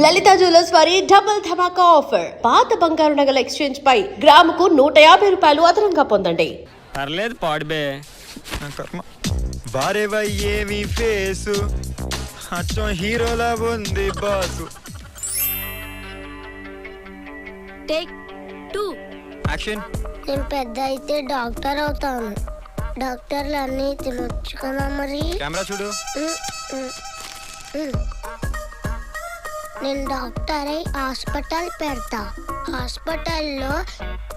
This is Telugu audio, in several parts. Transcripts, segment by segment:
లలిత జ్యువెలర్స్ వారి డబుల్ ధమాకా ఆఫర్. పాత బంగారు నగల ఎక్స్చేంజ్ పై గ్రాముకు 150 రూపాయలు అదనంగా పొందండి. పర్లేదు పాడుబే. వారేవయ్యేవి ఫేసు అచ్చం హీరోలా ఉంది బాసు. Take 2 action. నేను పెద్ద అయితే డాక్టర్ అవుతాను. డాక్టర్లు అన్నీ తినొచ్చు కదా మరి. కెమెరా చూడు. నేను డాక్టర్ అయి హాస్పిటల్ పెడతా. హాస్పిటల్లో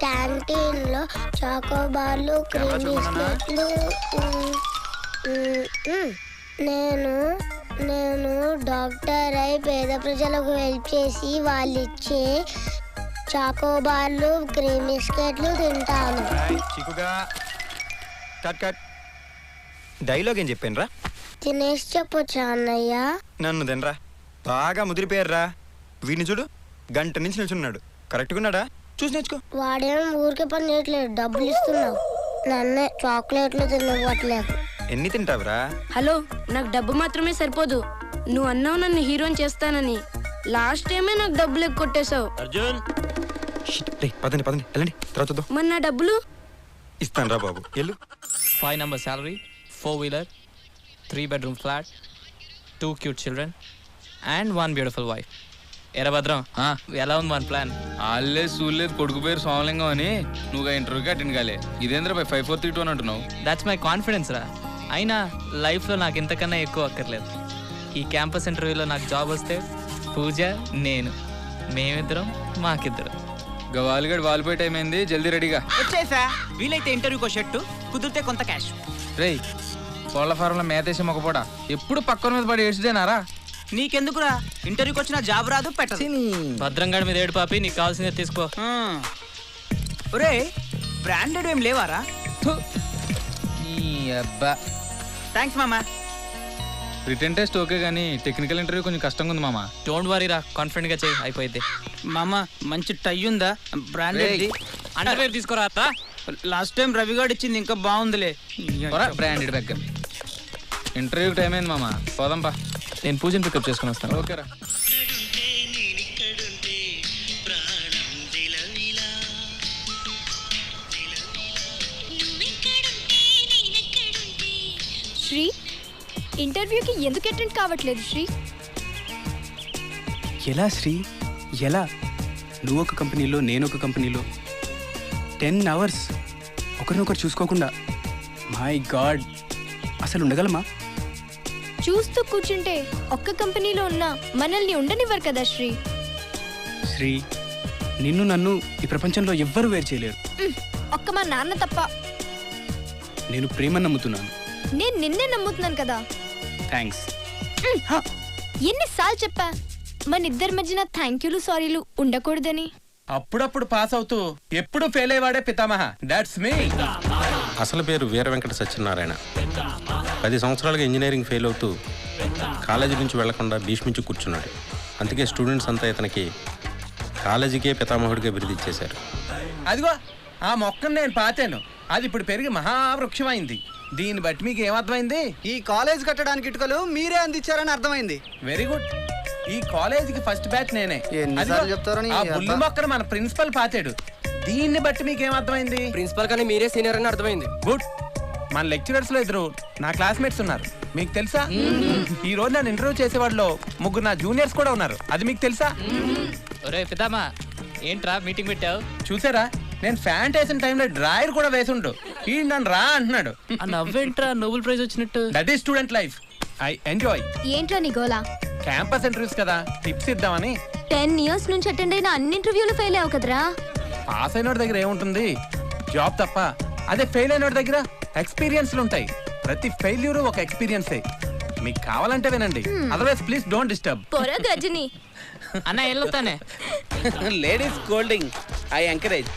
క్యాంటీన్లో చాకోబార్లు క్రీమ్ బిస్కెట్లు. నేను డాక్టర్ అయి పేద ప్రజలకు హెల్ప్ చేసి వాళ్ళు ఇచ్చే చాకోబార్లు క్రీమ్ బిస్కెట్లు తింటాను. చిక్కుగా కట్ కట్. డైలాగ్ ఏం చెప్పాను రా? తినేసి చెప్పొచ్చా అన్నయ్య? నన్ను తినరా, బాగా ముదిరిపోయారా. వీడిని చూడు, గంట నుంచి నిల్చున్నాడు. కరెక్ట్గా ఉన్నాడా? చూసి నేర్చుకో. వాడేమో ఊరికే పని చేయట్లేదు, డబ్బులు ఇస్తున్నావు. నన్నే చాక్లెట్లు తినవట్లేదు. ఎన్ని తింటావురా? హలో, నాకు డబ్బు మాత్రమే సరిపోదు. నువ్వు అన్నావు నన్ను హీరోని చేస్తానని. లాస్ట్ టైమే నాకు డబ్బులు ఎక్కువ కొట్టేశావు. అర్జున్ పదండి పదండి వెళ్ళండి, తర్వాత చూద్దాం. మరి నా డబ్బులు? ఇస్తాను రా బాబు, వెళ్ళు. 5 number salary, 4-wheeler, 3 bedroom flat, 2 cute children, and 1 beautiful wife. ఎరా భద్రం, ఎలా ఉంది మన ప్లాన్? ఆల్లే సూర్లేదు కొడుకు పేరు సోమలింగం అని నువ్వు ఇంటర్వ్యూకి అటెండ్ కాలే. ఇదేంద్ర 5432 అని అంటున్నావు. దాట్స్ మై కాన్ఫిడెన్స్ రా. అయినా లైఫ్లో నాకు ఇంతకన్నా ఎక్కువ అక్కర్లేదు. ఈ క్యాంపస్ ఇంటర్వ్యూలో నాకు జాబ్ వస్తే పూజ, నేను, మేమిద్దరం, మాకిద్దరం. గవాలిగడ్ వాలిపోయే టైం అయింది, జల్దీ రెడీగా వచ్చేసా. వీలైతే ఇంటర్వ్యూకో షర్టు, కుదిరితే కొంత క్యాష్. రేయ్, కోళ్ల ఫారంలో మేతేసి మొక్కపోడా ఎప్పుడు పక్కన మీద పడి ఏడ్చిదేనారా? నీకెందుకురా, ఇంటర్వ్యూకి వచ్చిన జాబ్ రాదు పెట్టదు. భద్రంగాడి మీద ఏడు పాపి, నీకు కావాల్సిందే తీసుకో. ఒరే, బ్రాండెడ్ ఏం లేవారా? ఈ అబ్బా, థ్యాంక్స్ మామా. రిటర్న్ టెస్ట్ ఓకే కానీ టెక్నికల్ ఇంటర్వ్యూ కొంచెం కష్టంగా ఉంది మామ. డోంట్ వరీ రా, కాన్ఫిడెంట్ గా చెయ్యి, అయిపోయింది. మామ మంచి టై ఉందా? బ్రాండెడ్ అండర్వేర్ తీసుకోరా. లాస్ట్ టైం రవిగాడు ఇచ్చింది ఇంకా బాగుందిలే. Branded bag. ఇంటర్వ్యూకి టైం అయింది మామ, పోదాంపా. నేను పూజను పికప్ చేసుకుని వస్తాను. ఓకేరా. శ్రీ, ఇంటర్వ్యూకి ఎందుకు అటెండ్ కావట్లేదు శ్రీ? ఎలా శ్రీ, ఎలా? నువ్వు ఒక కంపెనీలో, నేను ఒక కంపెనీలో 10 hours ఒకరినొకరు చూసుకోకుండా. మై గాడ్, అసలు ఉండగలమా? చూస్తూ కూర్చుంటే ఒక్క కంపెనీలో ఉన్నా మనల్ని ఉండనివ్వరు కదా శ్రీ. శ్రీ, నిన్ను నన్ను ఈ ప్రపంచంలో ఎవ్వరూ వేరు చేయలేరు. ఒక్క మా నాన్న తప్ప. నేను ప్రేమ నమ్ముతున్నాను. నేను నిన్నే నమ్ముతున్నాను కదా. థ్యాంక్స్. ఎన్నిసార్లు చెప్పా మన ఇద్దరి మధ్యన థ్యాంక్యూలు సారీలు ఉండకూడదని. అప్పుడప్పుడు పాస్ అవుతూ ఎప్పుడు ఫెయిల్ అయ్యేవాడే పితామహ. దాట్స్ మీ. అసలు పేరు వీర వెంకట సత్యనారాయణ. 10 సంవత్సరాలుగా ఇంజనీరింగ్ ఫెయిల్ అవుతూ కాలేజీ నుంచి వెళ్లకుండా భీష్మించి కూర్చున్నాడు. అందుకే స్టూడెంట్స్ అంతా ఇతనికి కాలేజీకే పితామహుడిగా బిరుదిచ్చేశారు. అదిగో ఆ మొక్కను నేను పాతాను, అది ఇప్పుడు పెరిగి మహావృక్షమైంది. దీన్ని బట్టి మీకు ఏమర్థమైంది? ఈ కాలేజ్ కట్టడానికి ఇటుకలు మీరే అందించారని అర్థమైంది. Very good. ఈ కాలేజీకి ఫస్ట్ బ్యాచ్ నేనే. ఎన్నిసార్లు చెప్తారని ఆ బుల్లి మొక్కను మన ప్రిన్సిపల్ పాతాడు. దీన్ని బట్టి మీకు ఏమర్థమైంది? ప్రిన్సిపల్ కానీ మీరే సీనియర్ అని అర్థమైంది. గుడ్. మన లెక్చరర్స్ లో 2 నా క్లాస్మేట్స్ ఉన్నారు, మీకు తెలుసా? ఈ రోజు నన్ను ఇంటర్వ్యూ చేసే వాళ్ళలో 3 నా జూనియర్స్ కూడా ఉన్నారు, అది మీకు తెలుసా? ఒరే పితామా, ఏంట్రా మీటింగ్ పెట్టావు? చూసారా, నేను ఫ్యాంట్ వేసిన టైంలో డ్రాయర్ కూడా వేసుండు. ఈ నన్ను రా అంటున్నాడు. ఆ నవ్వేంట్రా, నోబెల్ ప్రైజ్ వచ్చినట్టు. That is student life. I enjoy. ఏంట్రా నీ గోలా? క్యాంపస్ ఇంటర్వ్యూస్ కదా, టిప్స్ ఇద్దామని. 10 years నుంచి అటెండ్ అయిన అన్ని ఇంటర్వ్యూలు ఫెయిల్ అయ్యావు కదరా. పాస్ అయినోడి దగ్గర ఏముంటుంది? జాబ్ తప్ప. అదే ఫెయిల్ అయినోడి దగ్గర ఎక్స్పీరియన్స్లు ఉంటాయి. ప్రతి ఫెయిల్యూర్ ఒక ఎక్స్పీరియన్సే. మీకు కావాలంటే వినండి, అదర్వైజ్ ప్లీజ్ డోంట్ డిస్టర్బ్. పొర గజని. అన్న వెళ్ళొస్తానే. లేడీస్ కోల్డింగ్ I encourage.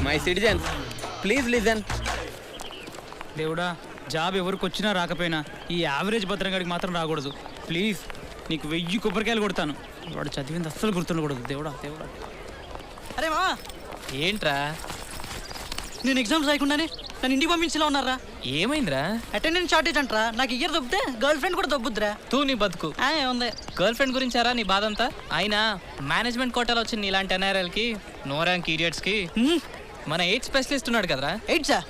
My citizens please listen. దేవుడా, జాబ్ ఎవరికి వచ్చినా రాకపోయినా ఈ యావరేజ్ భద్రంగాడికి మాత్రం రాకూడదు. ప్లీజ్, నీకు 1000 కొబ్బరికాయలు కొడతాను. వాడు చదివింది అస్సలు గుర్తుండకూడదు. దేవుడా దేవుడా. అరే మా, ఏంట్రా? నేను ఎగ్జామ్స్ రాయకుండానే నన్ను ఇంటికి పంపించేలా ఉన్నారా? ఏమైందిరా? అటెండెన్స్ షార్టేజ్ అంటారా? నాకు ఇయర్ దొబ్బితే గర్ల్ ఫ్రెండ్ కూడా దొబ్బుద్దిరా. తూ నీ బతుకు. ఉంది. గర్ల్ ఫ్రెండ్ గురించారా నీ బాధ అంతా? అయినా మేనేజ్మెంట్ కోటాలో వచ్చిన ఇలాంటి ఎన్ఆర్ఎల్కి, నో ర్యాంక్ ఈడియట్స్కి మన 8 స్పెషలిస్ట్ ఉన్నాడు కదరా. 8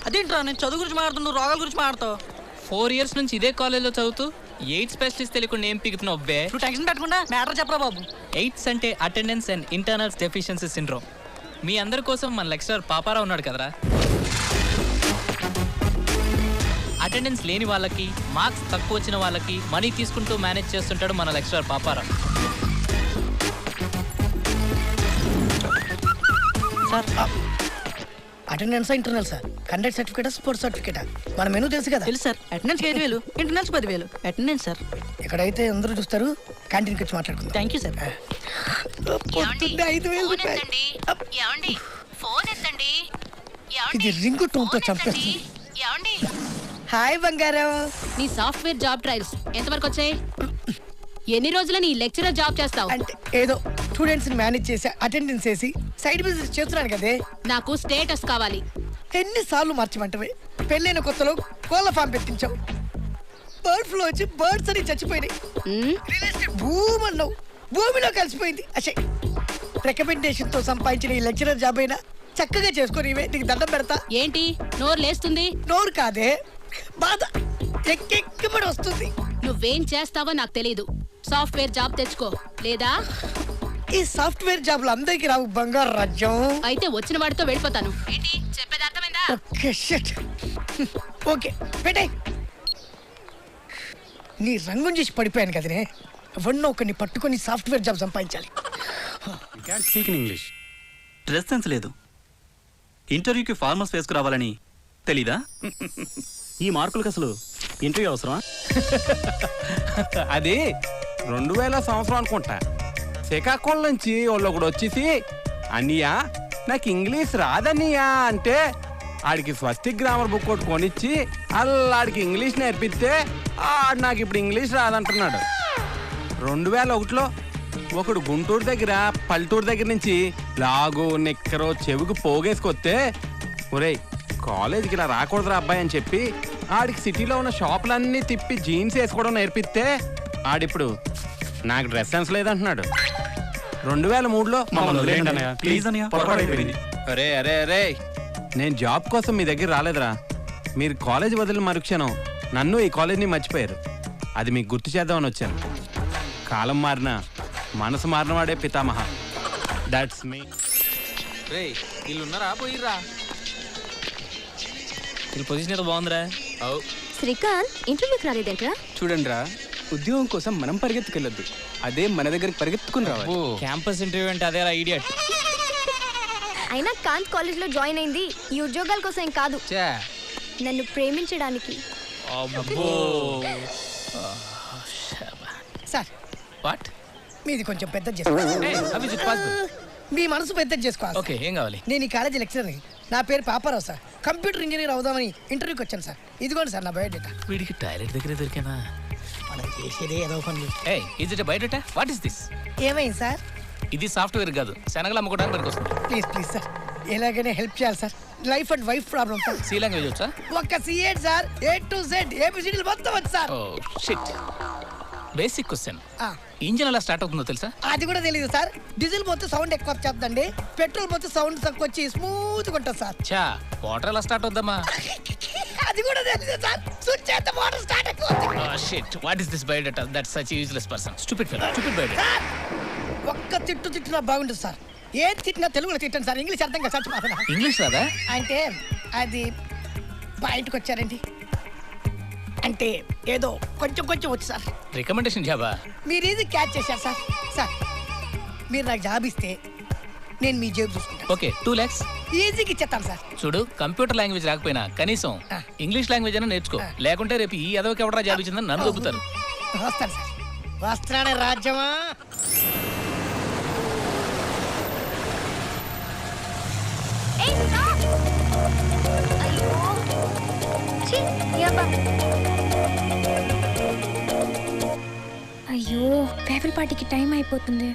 అదేంట్రా? నేను చదువు గురించి మాట్లాడుతున్నావు, రోగాల గురించి మాట్లాడతావు. 4 years నుంచి ఇదే కాలేజ్లో చదువుతూ 8 స్పెషలిస్ట్ తెలియకుండా ఏం పిగుతున్నావు అబ్బే? నువ్వు టెన్షన్ పెట్టకుండా మ్యాటర్ చెప్పరా బాబు. 8 అంటే attendance and internals deficiency syndrome. మీ అందరి కోసం మన లెక్చరర్ పాపారావు ఉన్నాడు కదరా. అటెండెన్స్ లేని వాళ్ళకి, మార్క్స్ తక్కువ వచ్చిన వాళ్ళకి మనీ తీసుకుంటూ మేనేజ్ చేస్తుంటాడు మన lecturer Paparao. Sir attendance internal sir, conduct certificate, sports certificate మన మెనూ తెలుసు కదా. తెలుసు sir. Attendance 5,000, internals 10,000. Attendance sir. ఇక్కడైతే అందరూ చూస్తారు, క్యాంటీన్కి వచ్చి మాట్లాడుకుందాం. Thank you sir. 5,000 రూపాయలు. ఇది రింగు టోన్తో చంపేస్తుంది. హాయ్ బంగారం. నీ సాఫ్ట్వేర్ జాబ్ ట్రయల్స్ ఎంతవరకు వచ్చాయి? ఎన్ని రోజులు నీ లెక్చరర్ జాబ్ చేస్తావు? అంటే ఏదో స్టూడెంట్స్ ని మేనేజ్ చేసి అటెండెన్స్ చేసి సైడ్ బిజినెస్ చేస్తున్నాను కదే. నాకు స్టేటస్ కావాలి. ఎన్నిసార్లు మార్చమంటవే? పెళ్ళైన కొత్తలో కోళ్ళ ఫామ్ పెట్టించావు, బర్డ్ ఫ్లూ వచ్చి బర్డ్స్ అని చచ్చిపోయినాయి. రియల్ ఎస్టేట్ భూమి అన్నావు, భూమిలో కలిసిపోయింది. అసే రికమెండేషన్ తో సంపాదించిన ఈ లెక్చరర్ జాబ్ అయినా చక్కగా చేసుకొని నీకు దండం పెడతా. ఏంటి నోరు లేస్తుంది? నోరు కాదే, బాధ ఎక్కెక్కబడి వస్తుంది. నువ్వేం చేస్తావో నాకు తెలీదు. సాఫ్ట్వేర్ జాబ్ తెచ్చుకో, లేదా ఈ సాఫ్ట్వేర్ జాబ్లు అందరికి రావు బంగారు రాజ్యం. అయితే వచ్చిన వాడితో వెళ్ళిపోతాను. ఏంటి చెప్పేది అర్థమైందా? Okay shit. ఓకే పెట్టే. నీ రంగుని చేసి పడిపోయాను కదనే, ఎవరినో ఒకరిని పట్టుకొని సాఫ్ట్వేర్ జాబ్ సంపాదించాలి. Speak in English. Dress sense లేదు, ఇంటర్వ్యూకి ఫార్మల్స్ వేసుకురావాలని తెలీదా? ఈ మార్కులకు అసలు ఇంటర్వ్యూ అవసరమా? అది 2000 సంవత్సరం అనుకుంటా. శ్రీకాకుళం నుంచి వాళ్ళు ఒకడు వచ్చేసి, అన్నయ్యా నాకు ఇంగ్లీష్ రాదన్నయ్యా అంటే ఆడికి స్వస్తిక్ గ్రామర్ బుక్ ఒకటి కొనిచ్చి అల్లాడికి ఇంగ్లీష్ నేర్పిస్తే ఆడు నాకు ఇప్పుడు ఇంగ్లీష్ రాదంటున్నాడు. 2001లో ఒకడు గుంటూరు దగ్గర పల్లెటూరు దగ్గర నుంచి లాగు నిక్కరో చెవికి పోగేసుకొస్తే, ఒరేయ్ కాలేజీకి ఇలా రాకూడదురా అబ్బాయి అని చెప్పి ఆడికి సిటీలో ఉన్న షాపులన్నీ తిప్పి జీన్స్ వేసుకోవడం నేర్పిస్తే ఆడిప్పుడు నాకు డ్రెస్ సెన్స్ లేదంటున్నాడు. 2003లో అరే అరే అరే నేను జాబ్ కోసం మీ దగ్గర రాలేదురా. మీరు కాలేజ్ వదిలిన మరుక్షణం నన్ను ఈ కాలేజీని మర్చిపోయారు. అది మీకు గుర్తు చేద్దామని వచ్చాను. కాలం మారినా మనసు మారినవాడే పితామహ. That's me. రే వీళ్ళున్నారా? పోయిర్రా. వీళ్ళ పొజిషన్ ఏదో బాగుందిరా. శ్రీకాంత్ ఇంటర్వ్యూకి రాలేదేంట్రా? చూడండి రా, ఉద్యోగం కోసం మనం పరిగెత్తుకెళ్ళొద్దు, అదే మన దగ్గరికి పరిగెత్తుకుని రావాలి. క్యాంపస్ ఇంటర్వ్యూ అంటే అదేరా ఇడియట్. అయినా కాంత్ కాలేజ్ లో జాయిన్ అయింది ఈ ఉద్యోగాల కోసం కాదు, నన్ను ప్రేమించడానికి. Sir what? మీది కొంచెం పెద్ద చేసుకోవాలి. మీ మనసు పెద్ద చేసుకోవాలి. ఓకే, ఏం కావాలి? నేను ఈ కాలేజీ లెక్చరర్ని. నా పేరు పాపారావు సార్. కంప్యూటర్ ఇంజనీర్ అవుదామని ఇంటర్వ్యూకి వచ్చాను సార్. ఇదిగోండి సార్ నా బయోడేటా. వీడికి టాయిలెట్ దగ్గర దొరికానా? మనం చేసేదే ఏదో పనులు. Is it biodata? What is this? ఏమైంది సార్? ఇది సాఫ్ట్వేర్ కాదు, శనగలు అమ్ముకోవడానికి పనికొస్తుంది. ప్లీజ్ ప్లీజ్ సార్, ఎలాగైనా హెల్ప్ చేయాలి sir. Life and wife problem sir. C language వచ్చా? ఒక్క సిఏడ్ సార్, A to Z ABCDలు మొత్తం వచ్చు sir. Oh shit. Basic question, engine ఎలా స్టార్ట్ అవుతుందో తెలుసా? అది కూడా తెలియదు సార్. డీజిల్ పోతే సౌండ్ ఎక్కువ వచ్చేద్దండి, పెట్రోల్ పోతే సౌండ్ తక్కువ వచ్చి స్మూత్ గా ఉంటుంది సార్. చా వాటర్ ఎలా స్టార్ట్ అవుద్దమ్మా? అది కూడా తెలియదు సార్. స్విచ్ చేస్తే వాటర్ స్టార్ట్ అవుతుంది. Oh shit, what is this biodata? That's such useless person. Stupid fellow, stupid biodata. ఒక్క తిట్టినా బాగుంటుంది సార్. ఏం తిట్టినా తెలుగులో తిట్టండి సార్, ఇంగ్లీష్ అర్థం కాదు. చచ్చిపోతున్నా. ఇంగ్లీష్ రాదా? అంటే అది బయటకు వచ్చారండి, అంటే ఏదో కొంచెం కొంచెం వచ్చు సార్. రికమెండేషన్ జాబా? మీరు ఇది క్యాచ్ చేశారు సార్. సార్ మీరు నాకు జాబ్ ఇస్తే నేను మీ జేబు చూసుకుంటాను. ఓకే, 2 lakhs ఈజీగా ఇచ్చేస్తాను సార్. చూడు, కంప్యూటర్ లాంగ్వేజ్ రాకపోయినా కనీసం ఇంగ్లీష్ లాంగ్వేజ్ అయినా నేర్చుకో, లేకుంటే రేపు ఈ ఎదవకి ఎవడరా జాబ్ ఇచ్చిందని నన్ను దొబ్బుతారు. వస్తాను సార్, వస్తానే రాజ్యమా. అయ్యో ఫేవర్ పార్టీకి టైం అయిపోతుంది.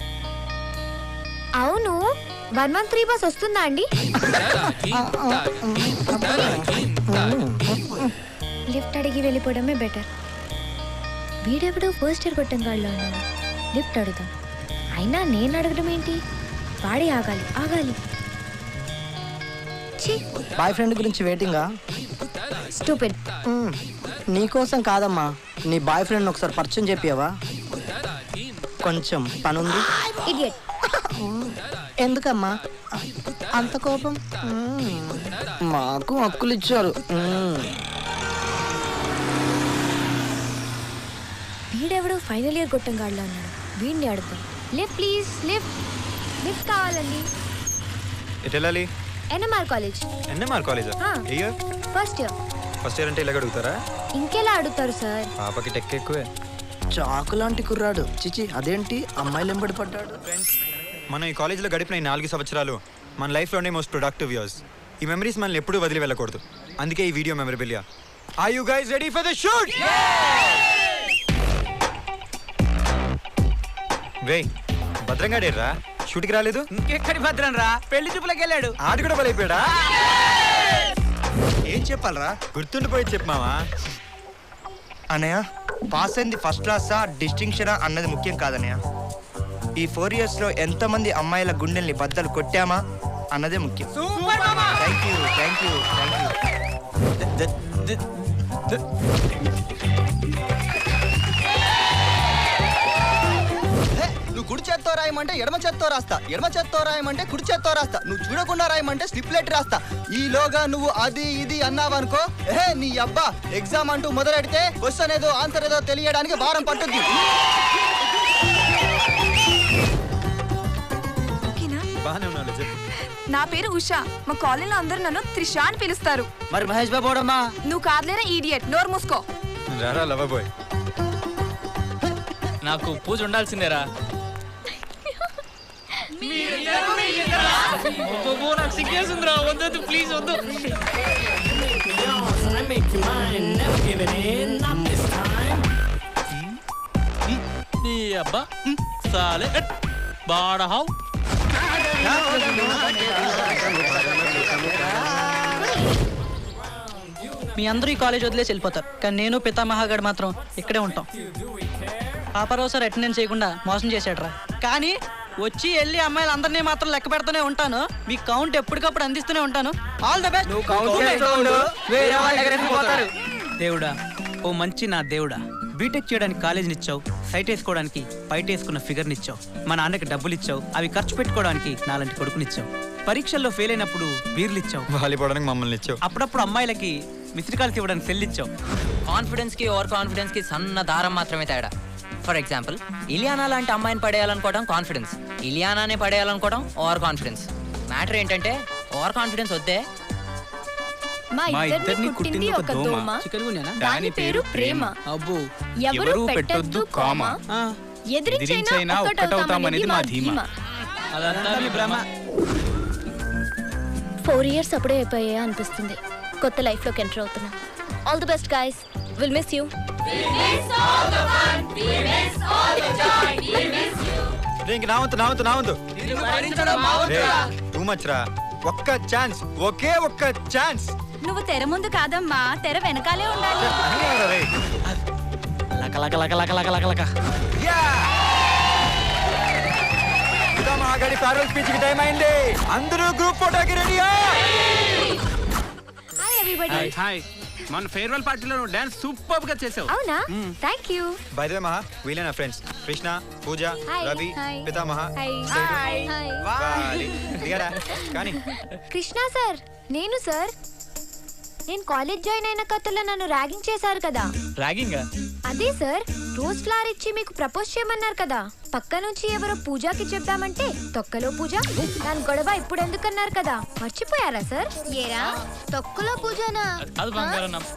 అవును 113 బస్ వస్తుందా అండి? లిఫ్ట్ అడిగి వెళ్ళిపోవడమే బెటర్. వీడెవడో ఫస్ట్ ఇయర్ కొట్టంగాళ్ళలో ఉన్నాడు. లిఫ్ట్ అడుగుదాం. అయినా నేను అడగడం ఏంటి? వాడే ఆగాలి. బాయ్ ఫ్రెండ్ గురించి వెయిటింగా? స్టూపిడ్. నీకోసం కాదమ్మా, నీ బాయ్ ఫ్రెండ్ ఒకసారి పరిచయం చెప్పావా? కొంచెం పనుంది. ఇడియట్. ఎందుకమ్మా అంత కోపం? మాకు హక్కులు ఇచ్చారు. వీడెవడో ఫైనల్ ఇయర్ కొట్టంగాళ్ళలో ఉన్నాడు. వీడిని అడుగుతాం. లిఫ్ట్ ప్లీజ్, లిఫ్ట్ కావాలండి. ఎటు వెళ్ళాలి? NMR college. NMR కాలేజా? ఏ year? First year. First year అంటే ఇలాగ అడుగుతారా? ఇంకెలా అడుగుతారు సార్? పాపకి టెక్ ఎక్కువే. చాకు లాంటి కుర్రాడు. చిచి, అదేంటి అమ్మాయిలు ఎంబడి పడ్డాడు? ఫ్రెండ్స్, మనం ఈ కాలేజీలో గడిపిన ఈ 4 సంవత్సరాలు మన లైఫ్లోనే మోస్ట్ ప్రొడక్టివ్ ఇయర్స్. ఈ మెమరీస్ మనల్ని ఎప్పుడూ వదిలి వెళ్ళకూడదు. అందుకే ఈ video memorable year. Are you guys ready for the shoot? రే, భద్రంగాడేర్రా షూట్కి రాలేదు? ఇంకెక్కడి భద్రం రా, పెళ్లి చూపులకు వెళ్ళాడు. ఆడు కూడా బలైపోయాడా? ఏం చెప్పాలరా? గుర్తుండిపోయి చెప్పమావా? అన్నయ్య, పాస్ అయింది ఫస్ట్ క్లాసా డిస్టింక్షనా అన్నది ముఖ్యం కాదన్నయ్య. ఈ 4 ఇయర్స్లో ఎంతమంది అమ్మాయిల గుండెల్ని బద్దలు కొట్టామా అన్నదే ముఖ్యం. Thank you. నువ్వు కుడి చేత్తో రాయమంటే ఎడమ చేత్తో రాస్తా, ఎడమ చేత్తో రాయమంటే కుడి చేత్తో రాస్తా, నువ్వు చూడకుండా రాయమంటే స్లిప్ లెటర్ రాస్తా. ఈలోగా నువ్వు అది ఇది అన్నావనుకో, నీ అబ్బా ఎగ్జామ్ అంటూ మొదలెడితే క్వశ్చన్ ఏదో ఆన్సర్ ఏదో తెలియడానికి వారం పట్టుద్ది. నా పేరు ఉషా. మా కాలనీలో అందరూ నన్ను త్రిష అని పిలుస్తారు. మరి మహేష్ బాబు ఓడమ్మా? నువ్వు కాదులేరా ఈడియట్, నోరు మూసుకో. నాకు పూజ ఉండాల్సిందేరా. నాకు సిగ్గేసిందిరా. వద్దు ప్లీజ్, వద్దు. నీ అబ్బా సాలే బాడహావ్. మీ అందరూ ఈ కాలేజ్ వదిలేసి వెళ్ళిపోతారు, కానీ నేను పితామహాగడ్ మాత్రం ఇక్కడే ఉంటాం. పాపారావు సార్ అటెండెన్స్ చేయకుండా మోసం చేశాడరా, కానీ వచ్చి వెళ్ళి అమ్మాయిలు అందరినీ మాత్రం లెక్క పెడుతూనే ఉంటాను. మీ కౌంట్ ఎప్పటికప్పుడు అందిస్తూనే ఉంటాను. All the best. దేవుడా, ఓ మంచి నా దేవుడా, బీటెక్ చేయడానికి కాలేజీని ఇచ్చావు, సైట్ వేసుకోవడానికి బయట వేసుకున్న ఫిగర్నిచ్చావు, మా నాన్నకి డబ్బులు ఇచ్చావు, అవి ఖర్చు పెట్టుకోవడానికి నాలాంటి కొడుకునిచ్చావు, పరీక్షల్లో ఫెయిల్ అయినప్పుడు బీర్లు ఇచ్చావు, వాలిపోవడానికి మమ్మల్ని ఇచ్చావు, అప్పుడప్పుడు అమ్మాయిలకి మిస్డ్ ఇవ్వడానికి సెల్ ఇచ్చావు. కాన్ఫిడెన్స్ కి ఓవర్ కాన్ఫిడెన్స్ కి సన్న దారం మాత్రమే తేడా. ఫర్ ఎగ్జాంపుల్, ఇలియానా లాంటి అమ్మాయిని పడేయాలనుకోవడం కాన్ఫిడెన్స్, ఇలియానానే పడేయాలనుకోవడం ఓవర్ కాన్ఫిడెన్స్. మ్యాటర్ ఏంటంటే ఓవర్ కాన్ఫిడెన్స్ వద్దే. మా ఇద్దరిని కుట్టింది ఒక దోమ, దాని పేరు ప్రేమ. ఎవరు పెట్టొద్దు కామా, ఎదిరించైనా ఒక్కటవుతామనేది మా ధీమా. 4 years అప్పుడే అయిపోయా అనిపిస్తుంది. కొత్త లైఫ్ లోకి ఎంటర్ అవుతున్నాం. All the best guys, will miss you. Too much రా. ఒక్క ఛాన్స్, ఒకే ఒక్క ఛాన్స్. నువ్వు తెర ముందు కాదమ్మా, తెర వెనకాలే ఉండాలి. పితామహాగడి ఫేర్వెల్ స్పీచ్ కి టైం అయింది. అందరూ గ్రూప్ ఫోటోకి రెడీయా? Hi everybody. హాయ్. మన ఫేర్వెల్ పార్టీలో నువ్వు డాన్స్ సూపర్ గా చేసావు. అవునా? థాంక్యూ. బై ద వే మహా, వీళ్ళే నా ఫ్రెండ్స్ కృష్ణ, పూజ, రవి, పితామహ. దిగారా కానీ. కృష్ణ సార్, నేను సార్. నేను కాలేజ్ జాయిన్ అయిన కొత్తలో నన్ను ర్యాగింగ్ చేశారు కదా. ర్యాగింగ్? అదే సార్, రోజ్ ఫ్లవర్ ఇచ్చి మీకు ప్రపోజ్ చేయమన్నారు కదా. పక్క నుంచి ఎవరో పూజకి చెప్దామంటే తొక్కలో పూజ, దాని గొడవ ఇప్పుడు ఎందుకన్నారు కదా. మర్చిపోయారా సార్? ఏరా తొక్కలో పూజనా?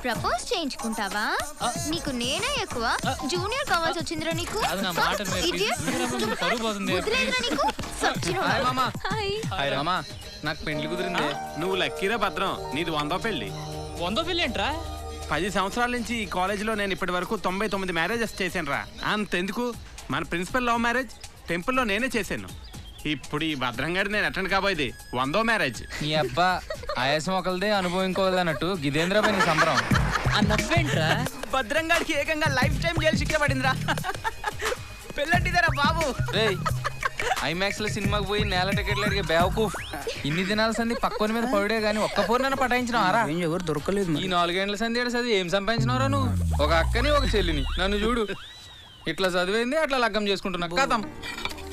ప్రపోజ్ చేయించుకుంటావా? నీకు నేనే ఎక్కువ జూనియర్ కావాల్సి వచ్చిందిరా నీకు. నాకు పెళ్లి కుదిరింది. నువ్వు లక్కీరా భద్రం, నీది 100వ పెళ్లి. 100వ పెళ్లి ఏంట్రా? 10 సంవత్సరాల నుంచి ఈ కాలేజీలో నేను ఇప్పటి వరకు 99 మ్యారేజెస్ చేశాను రా. అంతెందుకు, మన ప్రిన్సిపల్ లవ్ మ్యారేజ్ టెంపుల్లో నేనే చేశాను. ఇప్పుడు ఈ భద్రంగాడి నేను అటెండ్ కాబోయేది 100వ మ్యారేజ్. నీ అబ్బా ఆయాసం ఒకరిదే అనుభవం ఇంకోది అన్నట్టు గిదేంద్రపై నీ సంబరం. ఆ నవ్వేంట్రా? భద్రంగాడికి ఏకంగా లైఫ్ టైం జైలు శిక్ష పడిందిరా. పెళ్ళంటిదేరా బాబు. రేయ్ ఐమాక్స్ లో సినిమాకి పోయి నేల టికెట్లు అడిగే బేవకూఫ్. ఇన్ని దినాల సంది పక్కన మీద పడుడే గానీ ఒక్క పూర్ణన పటాయించినావారా? ఎవరు దొరకలేదు. ఈ 4 గంటల సంది చదివి ఏం సంపాదించినవరా నువ్వు? ఒక అక్కని ఒక చెల్లిని. నన్ను చూడు, ఇట్లా చదివింది అట్లా లగ్గం చేసుకుంటున్నా కథం.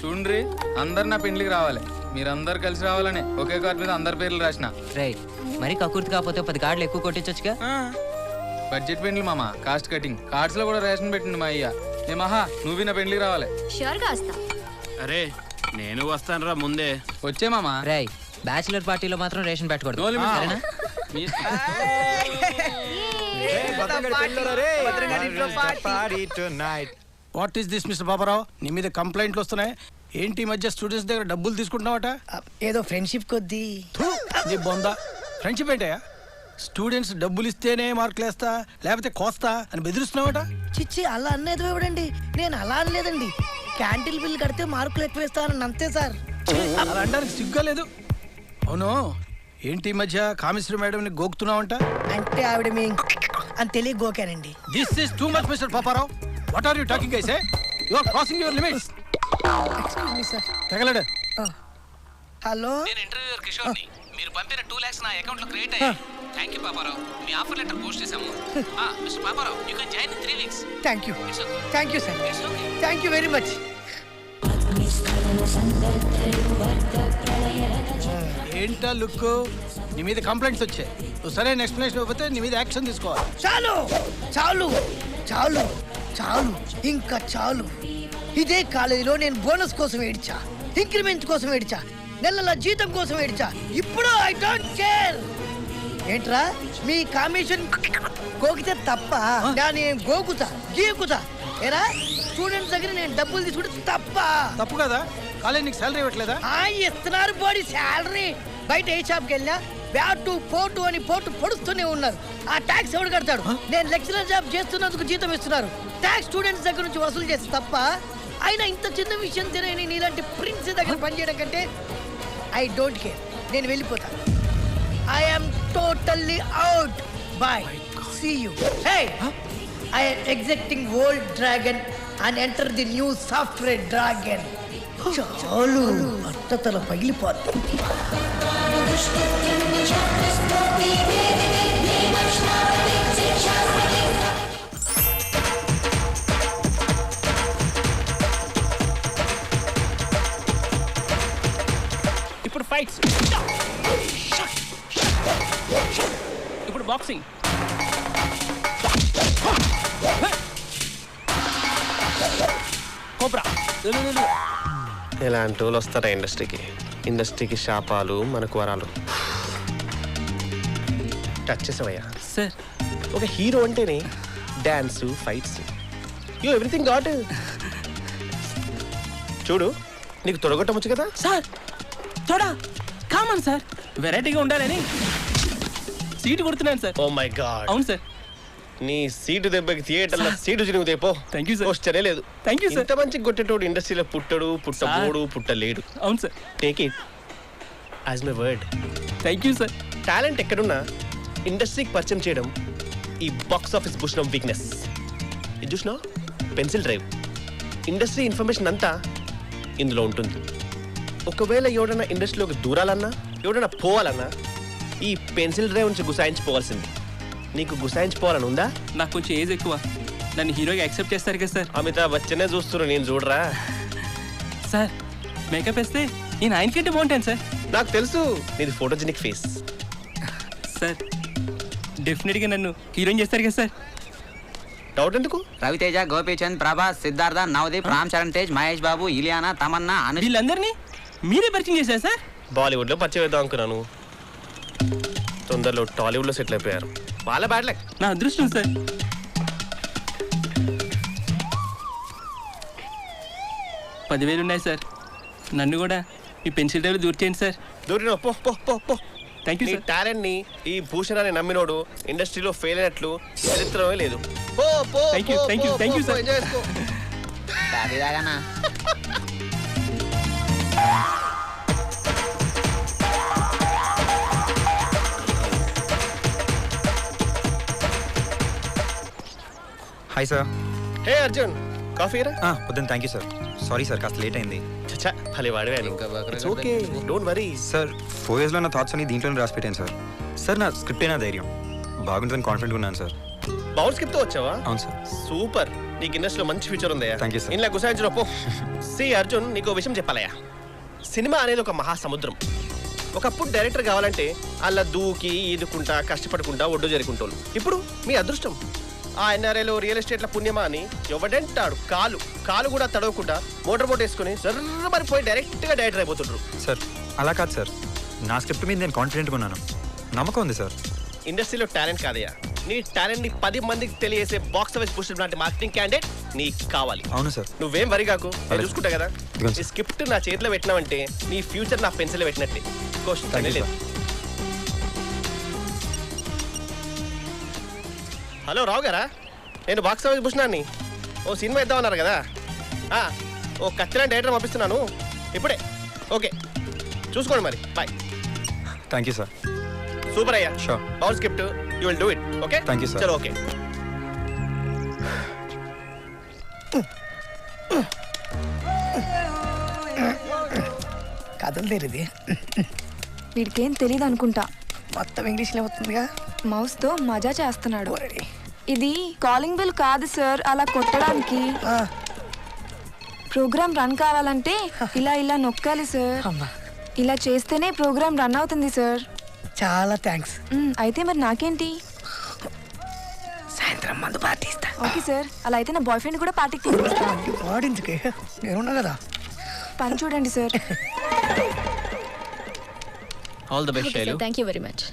చూడ్రి, అందరు నా పెండ్లికి రావాలి. మీరందరు కలిసి రావాలనే ఒకే కార్డు మీద అందరి పేర్లు రాసిన. రేయ్ మరి కకుర్తి కాకపోతే 10 కార్డులు ఎక్కువ కొట్టించొచ్చుగా. బడ్జెట్ పెండ్లు మామ, కాస్ట్ కటింగ్. కార్డ్స్ లో కూడా రేషన్ పెట్టింది మా అయ్య. ఏ మహా, నువ్వు నా పెండ్లికి రావాలి. షూర్ గా వస్తా. అరే నేను వస్తానురా ముందే. వచ్చే మామ. రేయ్ బ్యాచిలర్ పార్టీలో మాత్రం రేషన్ పెట్టకూడదు, సరేనా? What is this mister Babarao? నీ మీద కంప్లైంట్లు వస్తున్నాయి ఏంటి? ఈ మధ్య స్టూడెంట్స్ దగ్గర డబ్బులు తీసుకుంటున్నావట? ఏదో ఫ్రెండ్షిప్ కొద్దీ. నీ బొందా ఫ్రెండ్షిప్ ఏంటయ్యా? స్టూడెంట్స్ డబ్బులు ఇస్తేనే మార్కులు వేస్తా లేకపోతే కోస్తా అని బెదిరిస్తున్నావట? చిచ్చి అలా అన్నది ఇవ్వడండి, నేను అలా అనలేదండి. క్యాంటీన్ బిల్ కడితే మార్కులు ఎక్కువ ఇస్తానని అంతే సార్. అలా అనడానికి సిగ్గా లేదు. అవును, ఏంటి ఈ మధ్య కామేశ్వరి మేడంని గోకుతున్నావంట? అంటే ఆవిడ మీ అని తెలియ గోకానండి. This is too much mister Paparao. What are you talking guys? You are crossing your limits. Excuse me sir. తగలడు. హలో, నేను ఇంటర్వ్యూయర్ కిషోర్ని. మీరు పంపిన 2 lakhs నా అకౌంట్ లో క్రెడిట్ అయ్యాయి. Thank you Paparao. మీ ఆఫర్ లెటర్ పోస్ట్ చేశాము. Mister Paparao, you can join in 3 weeks. Thank you thank you sir, thank you very much. ఏంటా లుక్? నీ మీద కంప్లైంట్స్ వచ్చాయి. నువ్వు సరైన ఎక్స్ప్లెనేషన్ ఇవ్వకపోతే నీ మీద యాక్షన్ తీసుకోవాలి. చాలు చాలు చాలు చాలు, ఇంకా చాలు. ఇదే కాలేజీలో నేను బోనస్ కోసం ఏడ్చా, ఇంక్రిమెంట్ కోసం ఏడ్చా, నెలల జీతం కోసం ఏడ్చా. ఇప్పుడు ఐ డోంట్ కేర్. ఏంట్రా మీ కమిషన్ గోకితే తప్ప? నేను గోకుతా గీకుతా. ఏరా స్టూడెంట్స్ దగ్గర నేను డబ్బులు తీసుకుంటే తప్ప? తప్పు కదా. కాలేజ్ నీకు శాలరీ ఇవ్వట్లేదా? ఇస్తున్నారు బాడీ శాలరీ. బయట ఏ షాప్కి వెళ్ళినా బ్యాటు పోటు అని పోటు పొడుస్తూనే ఉన్నారు. ఆ ట్యాక్స్ ఎవడు కడతాడు? నేను లెక్చరర్ జాబ్ చేస్తున్నందుకు జీతం ఇస్తున్నారు. ట్యాక్స్ స్టూడెంట్స్ దగ్గర నుంచి వసూలు చేస్తే తప్ప? అయినా ఇంత చిన్న విషయం తెలియని నీలాంటి ప్రిన్స్ దగ్గర పనిచేయడం కంటే ఐ డోంట్ కేర్. నేను వెళ్ళిపోతా. I am totally out. Bye. See you. Hey, I am exiting old dragon and enter the new software dragon. చాలు, అట్టతల పగిలిపోతుంది. ఇప్పుడు ఫైట్స్, ఇప్పుడు బాక్సింగ్. కోబ్రా. ఇలాంటి వాళ్ళు వస్తారా ఇండస్ట్రీకి? ఇండస్ట్రీకి శాపాలు, మనకు వరాలు. టచ్ చేసావయ్యా సార్. ఒక హీరో అంటేనే dance, fights, you everything got. చూడు, నీకు తొడగొట్టవచ్చు కదా సార్. తోడా కామన్ సార్, వెరైటీగా ఉండాలని సీటు కొడుతున్నాను సార్. Oh my god. అవును సార్. నీ సీటు దెబ్బకి థియేటర్లో సీటు చినుగుతాయి. పో. Thank you sir. వస్తేనే లేదు. Thank you sir. ఇంత మంచి కొట్టేటోడు ఇండస్ట్రీలో పుట్టడు, పుట్టబోడు, పుట్టలేడు. అవును sir. Take it as my word. Thank you sir. Talent ఎక్కడున్నా ఇండస్ట్రీకి పరిచయం చేయడం ఈ బాక్స్ ఆఫీస్ భూషణం వీక్నెస్. ఇది చూసినా పెన్సిల్ డ్రైవ్. ఇండస్ట్రీ ఇన్ఫర్మేషన్ అంతా ఇందులో ఉంటుంది. ఒకవేళ ఎవడన్నా ఇండస్ట్రీలోకి దూరాలన్నా, ఎవడన్నా పోవాలన్నా ఈ పెన్సిల్ డ్రైవ్ నుంచి గుసాయించిపోవాల్సింది. నీకు గుసాయించిపోవాలని ఉందా? నాకు కొంచెం ఏజ్ ఎక్కువ, నన్ను హీరోగా యాక్సెప్ట్ చేస్తారు కదా సార్. అమితాబ్ బచ్చనే చూస్తున్నా, నేను చూడరా సార్. మేకప్ వేస్తే నేను ఆయనకంటే బాగుంటాను సార్. నాకు తెలుసు నీది ఫోటోజెనిక్ ఫేస్. సార్ డెఫినెట్గా నన్ను హీరోయిన్ చేస్తారు కదా సార్. డౌట్ ఎందుకు? రవితేజ, గోపీచంద్, ప్రభాస్, సిద్ధార్థ, నవదీప్, రామ్ చరణ్ తేజ్, మహేష్ బాబు, ఇలియానా, తమన్నా, వీళ్ళందరినీ మీరే పరిచయం చేశారు సార్. బాలీవుడ్లో పరిచయం వేద్దాం అనుకున్నాను, తొందరలో టాలీవుడ్లో సెటిల్ అయిపోయారు. వాళ్ళ బ్యాడ్ లక్. నా అదృష్టం సార్. $10,000 ఉన్నాయి సార్. నన్ను కూడా ఈ పెన్సిల్ డ్రైవ్లో దూర్ చేయండి సార్. దూరిన పో పో పో పో. థ్యాంక్ యూ నీ సార్. టాలెంట్ని ఈ భూషణాన్ని నమ్మినోడు ఇండస్ట్రీలో ఫెయిల్ అయినట్లు చరిత్రమే లేదు. పో పో. Thank you thank you thank you sir. Enjoy చేసుకో. దాదాగానా hi sir. Hey Arjun, coffee రా. వద్దని thank you sir. Sorry sir, కాస్త లేట్ అయింది. చచ్చా భలే వాడివాను. It's okay, don't worry. Sir 4 yearsలో నా థాట్స్ అన్ని దీంట్లోనే రాసి పెట్టాను సార్. సార్ నా స్క్రిప్ట్ అయినా ధైర్యం బాగుంటుందని కాన్ఫిడెంట్ ఉన్నాను సార్. బౌన్స్ స్కిప్తో వచ్చావా? అవును సార్. సూపర్, నీకు ఇండస్ట్రీలో మంచి ఫ్యూచర్ ఉందయ్యా. Thank you sir. ఇలా గుసాయించు పో. సి అర్జున్, నీకు విషయం చెప్పాలయ్యా. సినిమా అనేది ఒక మహాసముద్రం. ఒకప్పుడు డైరెక్టర్ కావాలంటే అలా దూకి ఈదుకుంటా కష్టపడుకుంటా ఒడ్డు జరుకుంటాను. ఇప్పుడు మీ అదృష్టం. ఆ ఎన్ఆర్ఐలో రియల్ ఎస్టేట్ల పుణ్యమా అని ఎవడంటాడు కాలు కూడా తడవకుండా మోటార్ బోట్ వేసుకుని జర్ర మరిపోయి డైరెక్ట్గా డైరెక్టర్ అయిపోతుండ్రు. సార్ అలా కాదు సార్, నా స్క్రిప్ట్ మీద నేను కాన్ఫిడెంట్గా ఉన్నాను, నమ్మకం ఉంది సార్. ఇండస్ట్రీలో టాలెంట్ కాదయ్యా, నీ టాలెంట్ ని 10 మందికి తెలియజేసే బాక్స్ ఆఫీస్ బూస్టర్ లాంటి మార్కెటింగ్ క్యాండిడేట్ నీకు కావాలి. అవును సార్. నువ్వేం వరి కాకు, నేను చూసుకుంటా కదా. ఈ స్క్రిప్ట్ నా చేతిలో పెట్టినావంటే నీ ఫ్యూచర్ నా పెన్సిల్ పెట్టినట్టే. హలో రావు గారా, నేను బాక్స్ ఆఫీస్ భూషణాన్ని ఓ సినిమా ఇద్దామన్నారు కదా. ఓ కత్తిలాంటి డైరెక్టర్ పంపిస్తున్నాను ఇప్పుడే. ఓకే చూసుకోండి మరి, bye. Thank you sir. Super అయ్యా. Sure. Bowl script you will do it. Okay thank you sir. చలో ఓకే. కదలదేరిది. వీడికేం తెలియదు అనుకుంటా. మొత్తం ఇంగ్లీష్లో వస్తుందిగా. మౌస్తో మజా చేస్తున్నాడు. ఇది కాలింగ్ బెల్ కాదు సార్, అలా కొట్టడానికి. ప్రోగ్రామ్ రన్ కావాలంటే ఇలా ఇలా నొక్కాలి సార్. ఇలా చేస్తేనే ప్రోగ్రామ్ రన్ అవుతుంది సార్. చాలా థ్యాంక్స్. అయితే మరి నాకేంటి? సాయంత్రం మందు పార్టీ ఇస్తా. ఓకే సార్, అలా అయితే నా బాయ్ ఫ్రెండ్ కూడా పార్టీకి తీసుకొస్తాను. వాడించుకే, నేనున్నా కదా. పని చూడండి sir. All the best Shailu. Thank you very much.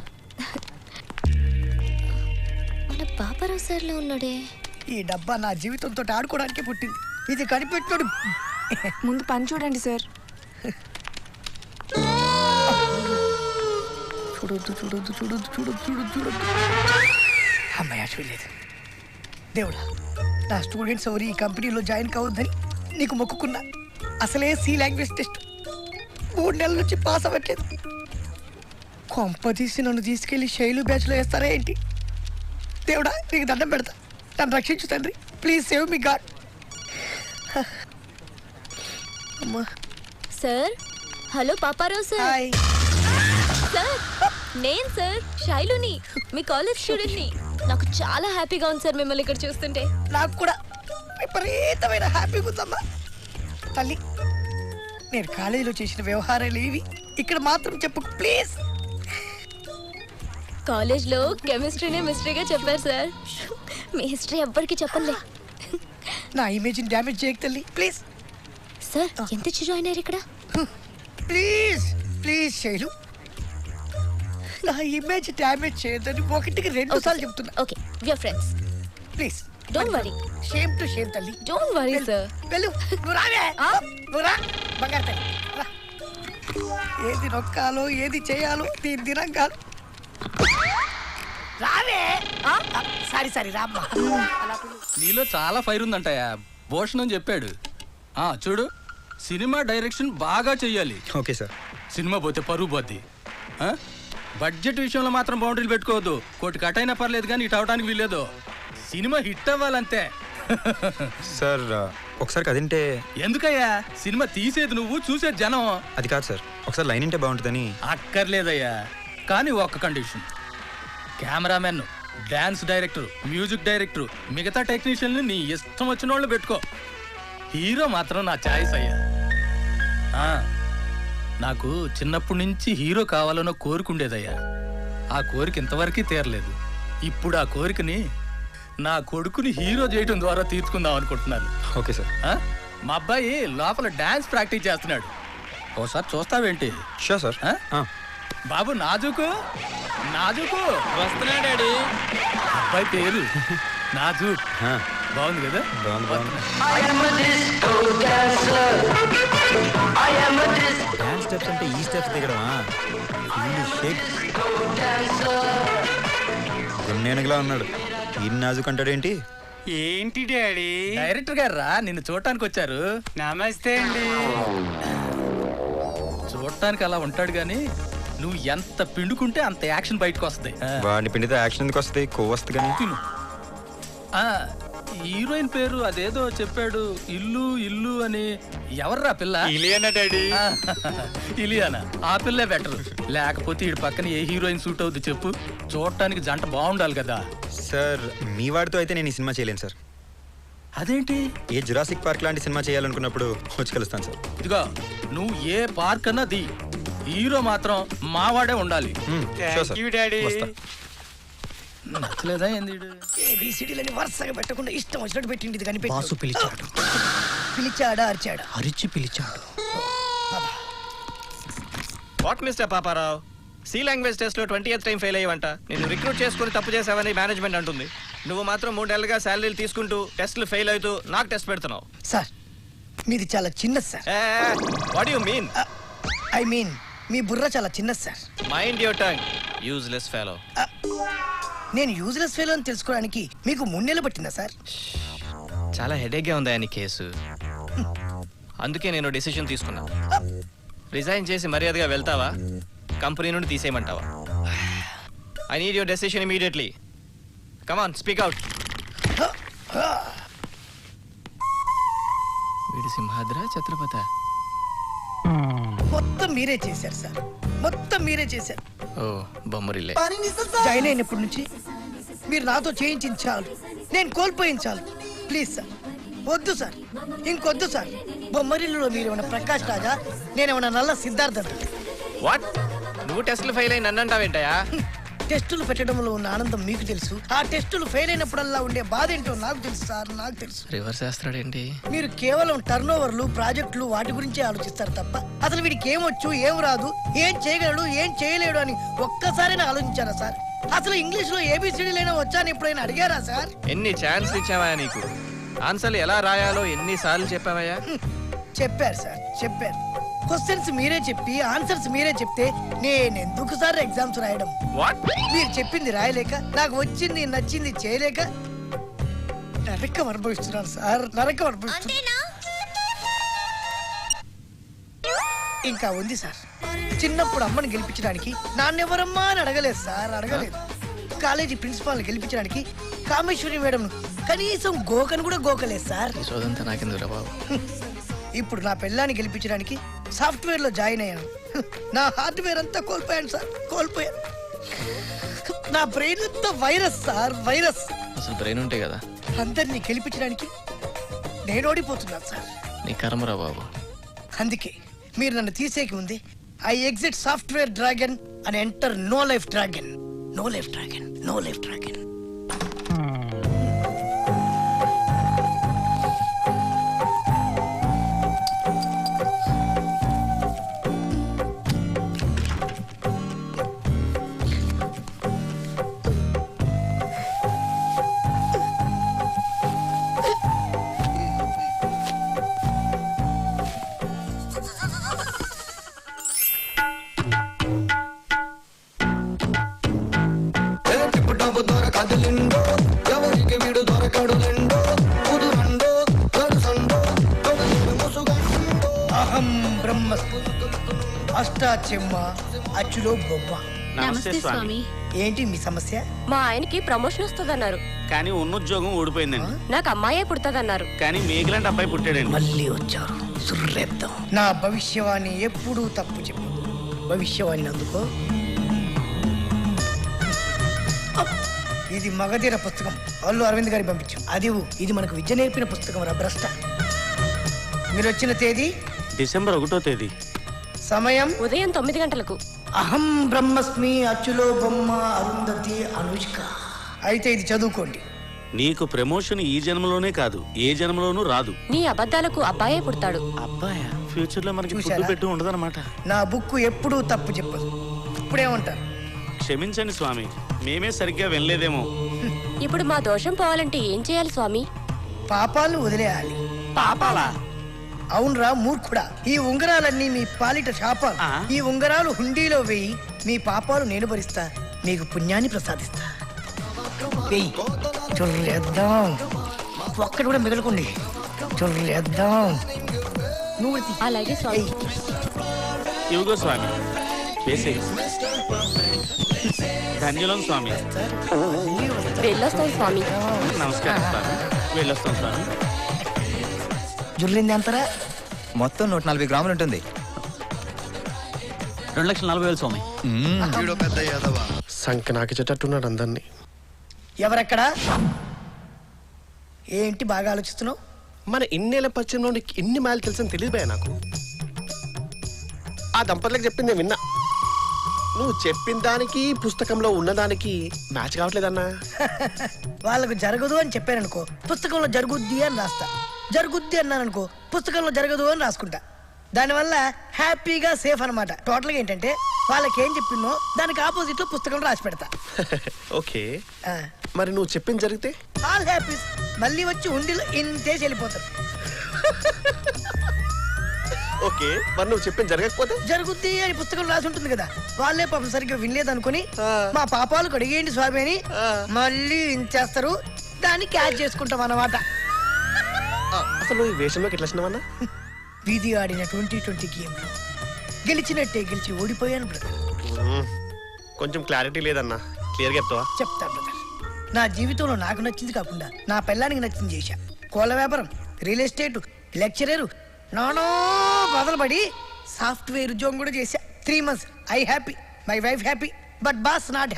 మన పాపారావు సార్లో ఉన్నాడే. ఈ డబ్బా నా జీవితంతో ఆడుకోవడానికి పుట్టింది. ఇది కనిపెట్టాడు. ముందు పని చూడండి సార్. చూడొద్దు చూడొద్దు చూడొద్దు చూడొద్దు చూడొద్దు చూడొద్దు. అమ్మాయి చూడలేదు. దేవుడా, నా స్టూడెంట్స్ ఎవరు ఈ కంపెనీలో జాయిన్ కావద్దని నీకు మొక్కుకున్నా. అసలే సి లాంగ్వేజ్ టెస్ట్ 3 నెలల నుంచి పాస్ అవ్వట్లేదు. కొంప తీసి నన్ను తీసుకెళ్లి శైలు బ్యాచ్లో వేస్తారా ఏంటి? దేవుడా, నీకు దండం పెడతా, నన్ను రక్షించు తండ్రి. Please save me god. అమ్మా. Sir, hello Paparao sir. Sir, నేను సార్ శైలుని, మీ కాలేజ్ స్టూడెంట్ని. నాకు చాలా హ్యాపీగా ఉంది సార్ మిమ్మల్ని ఇక్కడ చూస్తుంటే. నాకు కూడా విపరీతమైన హ్యాపీగా ఉందమ్మా. తల్లి, నేను కాలేజీలో చేసిన వ్యవహారాలు ఏవి ఇక్కడ మాత్రం చెప్పు ప్లీజ్. కాలేజ్లో కెమిస్ట్రీనే మిస్టరీగా చెప్పారు సార్. మీ హిస్టరీ ఎవ్వరికి చెప్పలే. నా ఇమేజ్ని డ్యామేజ్ చేయకు తల్లి ప్లీజ్. సార్, ఎంత జాయిన్ అయ్యారు ఇక్కడ? ప్లీజ్ ప్లీజ్ శైలు, నా ఇమేజ్ డ్యామేజ్ చేయొద్దని 1కి 2 సార్లు చెప్తున్నా. Okay, we are friends. Please don't worry. Shame to shame తల్లి. Don't worry sir. వెళ్ళు, నువ్వు రావే. నువ్వు రా బంగారు తల్లి, రా. ఏది నొక్కాలో ఏది చేయాలో దీని దినం కాదు. రావే. సారీ రామ్మా. నీలో చాలా ఫైర్ ఉందంటయా, భూషణం చెప్పాడు. చూడు, సినిమా డైరెక్షన్ బాగా చెయ్యాలి. Okay sir. సినిమా పోతే పరువు పోద్ది. బడ్జెట్ విషయంలో మాత్రం బౌండరీలు పెట్టుకోవద్దు. కోటి కట్ అయినా పర్లేదు కానీ ఇటు అవడానికి వీల్లేదు. Cinema hit అవ్వాలంతే. సార్ ఒకసారి కదింటే. ఎందుకయ్యా, సినిమా తీసేది నువ్వు, చూసేది జనం. అది కాదు సార్, ఒకసారి లైన్ ఉంటే బాగుంటుందని. అక్కర్లేదయ్యా, కానీ ఒక్క condition. Cameraman, dance director, music director, మిగతా టెక్నీషియన్ని నీ ఇష్టం వచ్చిన వాళ్ళు పెట్టుకో. హీరో మాత్రం నా ఛాయిస్ అయ్యా. నాకు చిన్నప్పటి నుంచి హీరో కావాలన్న కోరిక ఉండేదయ్యా. ఆ కోరిక ఇంతవరకు తీరలేదు. ఇప్పుడు ఆ కోరికని నా కొడుకుని హీరో చేయడం ద్వారా తీర్చుకుందాం అనుకుంటున్నాను. Okay sir. మా అబ్బాయి లోపల డాన్స్ ప్రాక్టీస్ చేస్తున్నాడు, ఓసారి చూస్తావేంటి? Sure sir. బాబు నాజుకు నాజుకు వస్తున్నా డాడీ. అబ్బాయి పేరు నాజుక్. బాగుంది కదా? డాన్స్ స్టెప్స్ అంటే ఈ స్టెప్స్ దిగడమా? గున్నేనుగులా ఉన్నాడు. ఈ నాజుక్ అంటాడేంటి? ఏంటి డాడీ? డైరెక్టర్ గారు రా, నిన్ను చూడటానికి వచ్చారు. నమస్తే అండి. చూడటానికి అలా ఉంటాడు గాని నువ్వు ఎంత పిండుకుంటే అంత యాక్షన్ బయటకు వస్తుంది. వాడిని పిండితే యాక్షన్ ఎందుకు వస్తుంది? కొవ్వు వస్తుంది కానీ. హీరోయిన్ పేరు అదేదో చెప్పాడు, ఇల్లు ఇల్లు అని. ఎవర్రా పిల్ల? ఇలియానా డాడీ. ఇలియానా? ఆ పిల్లే బెటర్. లేకపోతే ఈ పక్కన ఏ హీరోయిన్ సూట్ అవుద్ది చెప్పు? చూడటానికి జంట బాగుండాలి కదా. సార్ మీ వాడితో అయితే నేను ఈ సినిమా చేయలేను సార్. అదేంటి? ఏ జురాసిక్ పార్క్ లాంటి సినిమా చేయాలనుకున్నప్పుడు వచ్చి కలుస్తాను సార్. ఇదిగో నువ్వు ఏ పార్క్ అన్నా ది, హీరో మాత్రం మావాడే ఉండాలి. నచ్చలేదా ఏంది? ఏబిసిడీలని వరుసగా పెట్టకుండా ఇష్టం వచ్చినట్టు పెట్టింది. ఇది కనిపెట్టి బాసు పిలిచాడు. పిలిచాడా అరిచాడా? అరిచి పిలిచాడు. What mister Paparao, C language test లో 20th టైం ఫెయిల్ అయ్యవంట. నేను రిక్రూట్ చేసుకుని తప్పు చేసావని మేనేజ్మెంట్ అంటుంది. నువ్వు మాత్రం 3 నెలలుగా శాలరీలు తీసుకుంటూ టెస్ట్లు ఫెయిల్ అవుతూ నాకు టెస్ట్ పెడుతున్నావు. సార్ మీది చాలా చిన్నది sir. What you mean? I mean మీ బుర్ర చాలా చిన్నది sir. Mind your tongue, useless fellow. నేను యూజ్లెస్ ఫెలో అని తెలుసుకోవడానికి మీకు 3 నెలలు పట్టిందా సార్? చాలా హెడేక్గా ఉందా అని కేసు. అందుకే నేను డెసిషన్ తీసుకున్నా. రిజైన్ చేసి మర్యాదగా వెళ్తావా, కంపెనీ నుండి తీసేయమంటావా? I need your decision immediately. Come on, speak out. వీడి సింహాద్ర ఛత్రపతి. మొత్తం మీరే చేశారు సార్, మొత్తం మీరే చేశారు. ఓ బొమ్మరిల్లే. జాయిన్ అయినప్పటి నుంచి మీరు నాతో చేయించాలి, నేను కోల్పోయించాలి. ప్లీజ్ సార్, వద్దు సార్, ఇంకొద్దు సార్. బొమ్మరిల్లులో మీరు ఏమైనా ప్రకాష్ రాజా, నేనేమన్నా నల్ల సిద్ధార్థ. వాట్? నువ్వు టెస్టులు ఫెయిల్ అయి నన్ను అంటావేంటయా? టెస్టులు పెట్టడంలో ఉన్న ఆనందం మీకు తెలుసు, ఆ టెస్టులు ఫెయిల్ అయినప్పుడల్లా ఉండే బాధ ఏంటో నాకు తెలుసు సార్, నాకు తెలుసు. రివర్స్ చేస్తాడేంటి? మీరు కేవలం టర్న్ ఓవర్లు, ప్రాజెక్టులు, వాటి గురించే ఆలోచిస్తారు తప్ప అసలు వీడికి ఏమొచ్చు, ఏం రాదు, ఏం చేయగలడు, ఏం చేయలేడు అని ఒక్కసారైనా ఆలోచించారా సార్? అసలు ఇంగ్లీష్ లో ఏబిసిడీలైనా వచ్చా అని ఎప్పుడైనా అడిగారా సార్? ఎన్ని ఛాన్స్ ఇచ్చావా నీకు? ఆన్సర్లు ఎలా రాయాలో ఎన్నిసార్లు చెప్పావయ్యా? చెప్పారు సార్, చెప్పారు. క్వశ్చన్స్ మీరే చెప్పి ఆన్సర్స్ మీరే చెప్తే నేను ఎందుకు సార్ ఎగ్జామ్స్ రాయడం? మీరు చెప్పింది రాయలేక, నాకు వచ్చింది నచ్చింది చేయలేక నరకం అనుభవిస్తున్నాను సార్, నరకం అనుభవిస్తున్నా. ఇంకా ఉంది సార్. చిన్నప్పుడు అమ్మని గెలిపించడానికి నాన్నెవరమ్మా అని అడగలేదు సార్, అడగలేదు. కాలేజీ ప్రిన్సిపాల్ గెలిపించడానికి కామేశ్వరి మేడం కనీసం గోకను కూడా గోకలేదు సార్. నాకెందుకురా బాబు. ఇప్పుడు నా పెళ్ళాన్ని గెలిపించడానికి సాఫ్ట్వేర్ లో జాయిన్ అయ్యాను. నా హార్డ్వేర్ అంతా కోల్పోయాను సార్, కోల్పోయాను. నా బ్రెయిన్ అంతా వైరస్ సార్, వైరస్. అసలు బ్రెయిన్ ఉంటే కదా. అందరినీ గెలిపించడానికి నేను ఓడిపోతున్నాను సార్. నీ కర్మరా బాబు. అందుకే మీరు నన్ను తీసేకి ఉంది I exit software dragon and enter no life dragon. No life dragon, no life dragon. అహం బ్రహ్మస్మి అష్టాచెమ్మ అచ్చులో బొమ్మ. నమస్తే స్వామి. ఏంటి మీ సమస్య? మా ఆయనకి ప్రమోషన్ వస్తుందన్నారు, కానీ ఉన్న ఉద్యోగం ఊడిపోయిందండి. నాకు అమ్మాయే పుడుతుందన్నారు, కానీ మేఘలాంటి అబ్బాయి పుట్టాడండి. మళ్ళీ వచ్చారు, సుర్రేద్దాం. నా భవిష్యవాణి ఎప్పుడూ తప్పు చెప్పు. భవిష్యవాణి అందుకో. ఇది మగధీర పుస్తకం, అల్లు అరవింద్ గారికి పంపించు. అది ఇది మనకు విద్య నేర్పిన పుస్తకం రా భ్రష్ట. మీరు వచ్చిన తేదీ డిసెంబర్ 1వ తేదీ, సమయం ఉదయం 9 గంటలకు. అహం బ్రహ్మస్మి అచ్చులో బొమ్మ అరుంధతి అనుష్క. అయితే ఇది చదువుకోండి. నీకు ప్రమోషన్ ఈ జన్మలోనే కాదు, ఏ జన్మలోనూ రాదు. నీ అబద్ధాలకు అబ్బాయే పుడతాడు. అబ్బాయా? ఫ్యూచర్ లో మనకి చూశారా? ఫుడ్ పెట్టు ఉండదన్నమాట. నా బుక్ ఎప్పుడూ తప్పు చెప్పదు. ఇప్పుడేమంటారు? క్షమించండి స్వామి, మేమే సరిగ్గా వినలేదేమో. ఇప్పుడు మా దోషం పోవాలంటే ఏం చేయాలి స్వామి? పాపాలను వదిలేయాలి. పాపాలా? అవునరా మూర్ఖుడా, ఈ ఉంగరాలన్నీ మీ పాలిట శాపాలు. ఈ ఉంగరాలు హుండీలో వేయి, మీ పాపాలు నేను భరిస్తా, మీకు పుణ్యాన్ని ప్రసాదిస్తా. వెయ్యి. చొర్రేద్దాం, ఒక్కడు కూడా మిగలకండి. చొర్రేద్దాం. నువ్వు అలాగే స్వామి. ఇవిగో స్వామి, వేసే. ధన్యులం స్వామి. వెళ్ళొస్తాం స్వామి. నమస్కారం స్వామి. వెళ్ళొస్తాం సార్. జుర్రింది అంతరా మొత్తం 140 గ్రాములు ఉంటుంది. 2,40,000 స్వామి. సంఖ్య నాకు చెట్టున్నాడు అందరినీ. ఎవరెక్కడా ఏంటి బాగా ఆలోచిస్తున్నావు? మన ఇన్నేళ్ళ పరిచయంలో నీకు ఇన్ని మైలు తెలుసని తెలియదు భయ నాకు. ఆ దంపతులకు చెప్పింది నేను విన్నా. నువ్వు చెప్పిన దానికి పుస్తకంలో ఉన్నదానికి మ్యాచ్ కావట్లేదన్నా. వాళ్ళకు జరగదు అని చెప్పాననుకో పుస్తకంలో జరుగుద్ది అని రాస్తా. జరుగుద్ది అన్నాననుకో పుస్తకంలో జరగదు అని రాసుకుంటా. దానివల్ల హ్యాపీగా సేఫ్ అనమాట. టోటల్గా ఏంటంటే వాళ్ళకి ఏం చెప్పిందో దానికి ఆపోజిట్ లో పుస్తకంలో రాసి పెడతా. ఓకే, మరి నువ్వు చెప్పింది జరిగితే ఆల్ హ్యాపీస్. మళ్ళీ వచ్చి ఉండిలో ఇంతేసి వెళ్ళిపోతారు. ఓకే, మరి నువ్వు చెప్పింది జరగకపోతే జరుగుద్ది అని పుస్తకం రాసి ఉంటుంది కదా, వాళ్ళే పాపం సరిగ్గా వినలేదు అనుకుని మా పాపాలు కడిగేయండి స్వామి అని మళ్ళీ ఇంచేస్తారు. దాన్ని క్యాచ్ చేసుకుంటాం అన్నమాట. అసలు ఈ వేషంలోకి ఎట్లా వచ్చినావన్నా? వీధి ఆడిన 2020 గేమ్లో గెలిచినట్టే గెలిచి ఓడిపోయాను బ్రదర్. కొంచెం క్లారిటీ లేదన్నా, క్లియర్గా చెప్తావా? చెప్తా బ్రదర్. నా జీవితంలో నాకు నచ్చింది కాకుండా నా పెళ్ళానికి నచ్చింది చేశా. కోళ్ళ వ్యాపారం, రియల్ ఎస్టేట్, లెక్చరర్, నానో బదలబడి సాఫ్ట్వేర్ ఉద్యోగం కూడా చేశా. 3 months I happy, my wife happy, but boss not